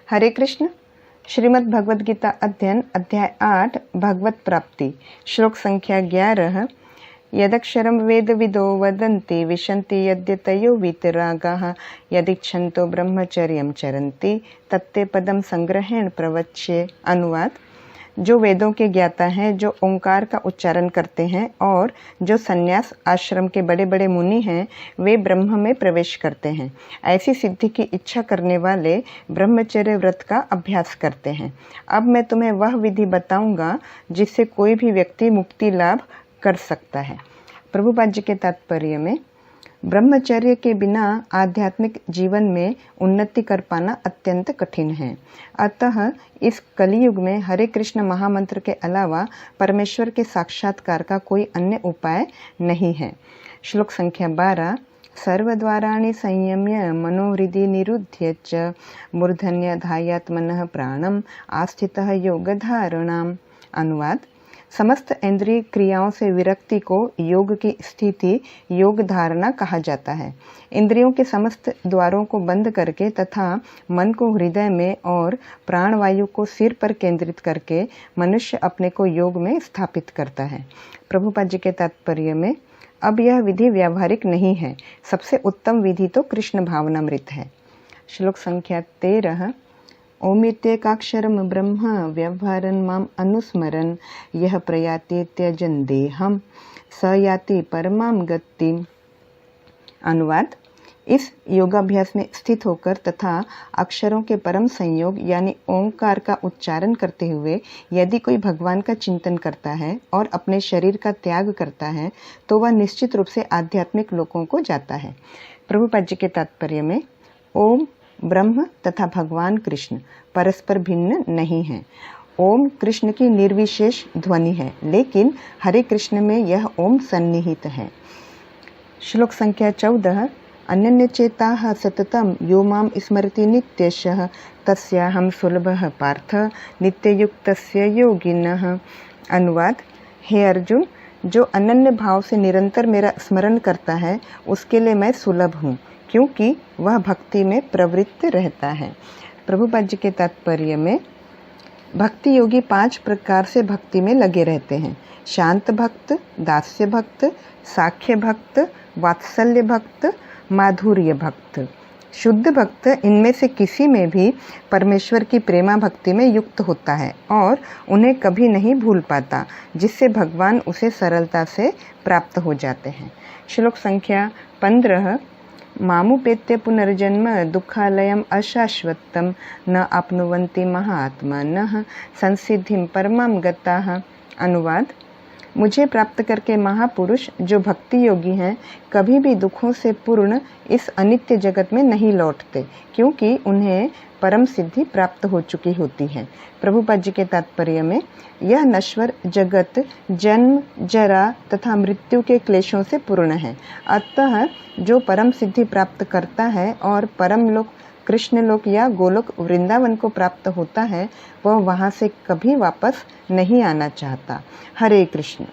हरे कृष्ण। श्रीमद् भगवद गीता अध्ययन अध्याय 8 भगवत प्राप्ति श्लोक संख्या 11। यदक्षरं वेदविदो वदन्ति विशन्ति यद्यतयो वीतरागाः यदिच्छन्तो ब्रह्मचर्यं चरन्ति तत्ते पदम संग्रहेण प्रवच्ये। अनुवाद: जो वेदों के ज्ञाता हैं, जो ओंकार का उच्चारण करते हैं और जो संन्यास आश्रम के बड़े बड़े मुनि हैं, वे ब्रह्म में प्रवेश करते हैं। ऐसी सिद्धि की इच्छा करने वाले ब्रह्मचर्य व्रत का अभ्यास करते हैं। अब मैं तुम्हें वह विधि बताऊंगा जिससे कोई भी व्यक्ति मुक्ति लाभ कर सकता है। प्रभुपाद जी के तात्पर्य में, ब्रह्मचर्य के बिना आध्यात्मिक जीवन में उन्नति कर पाना अत्यंत कठिन है। अतः इस कलियुग में हरे कृष्ण महामंत्र के अलावा परमेश्वर के साक्षात्कार का कोई अन्य उपाय नहीं है। श्लोक संख्या 12। सर्वद्वाराणि संयम्य मनोहृदि निरुध्य च मूर्धन्य धायात् मनः प्राणम आस्थितः योगधारणाम। अनुवाद: समस्त इंद्रिय क्रियाओं से विरक्ति को योग की स्थिति योग धारणा कहा जाता है। इंद्रियों के समस्त द्वारों को बंद करके तथा मन को हृदय में और प्राणवायु को सिर पर केंद्रित करके मनुष्य अपने को योग में स्थापित करता है। प्रभुपाद जी के तात्पर्य में, अब यह विधि व्यावहारिक नहीं है। सबसे उत्तम विधि तो कृष्ण भावनामृत है। श्लोक संख्या 13। ओमित्येकाक्षरं ब्रह्म व्यवहारन् माम अनुस्मरन् यह प्रयाति त्यजन् देहम स याति परमाम गतिम। अनुवाद: इस योगाभ्यास में स्थित होकर तथा अक्षरों के परम संयोग यानी ओंकार का उच्चारण करते हुए यदि कोई भगवान का चिंतन करता है और अपने शरीर का त्याग करता है तो वह निश्चित रूप से आध्यात्मिक लोकों को जाता है। प्रभुपाद जी के तात्पर्य में, ओम ब्रह्म तथा भगवान कृष्ण परस्पर भिन्न नहीं है। ओम कृष्ण की निर्विशेष ध्वनि है, लेकिन हरे कृष्ण में यह ओम सन्निहित है। श्लोक संख्या 14। अनन्यचेताः सततं यो मां स्मरति नित्यशः तस्याहं सुलभः पार्थ नित्ययुक्तस्य योगिनः। अनुवाद: हे अर्जुन, जो अनन्य भाव से निरंतर मेरा स्मरण करता है उसके लिए मैं सुलभ हूँ, क्योंकि वह भक्ति में प्रवृत्त रहता है। प्रभुपाद जी के तात्पर्य में, भक्ति योगी 5 प्रकार से भक्ति में लगे रहते हैं: शांत भक्त, दास्य भक्त, साख्य भक्त, वात्सल्य भक्त, माधुर्य भक्त। शुद्ध भक्त इनमें से किसी में भी परमेश्वर की प्रेमा भक्ति में युक्त होता है और उन्हें कभी नहीं भूल पाता, जिससे भगवान उसे सरलता से प्राप्त हो जाते हैं। श्लोक संख्या 15। मामुपेत्य पुनर्जन्म दुःखालयम् अशाश्वतं न आप्नुवन्ति महात्मानः संसिद्धिं परमां गताः। अनुवाद: मुझे प्राप्त करके महापुरुष जो भक्ति योगी हैं कभी भी दुखों से पूर्ण इस अनित्य जगत में नहीं लौटते, क्योंकि उन्हें परम सिद्धि प्राप्त हो चुकी होती है। प्रभुपाद जी के तात्पर्य में, यह नश्वर जगत जन्म, जरा तथा मृत्यु के क्लेशों से पूर्ण है। अतः जो परम सिद्धि प्राप्त करता है और परम लोक कृष्णलोक या गोलोक वृंदावन को प्राप्त होता है, वह वहाँ से कभी वापस नहीं आना चाहता। हरे कृष्ण।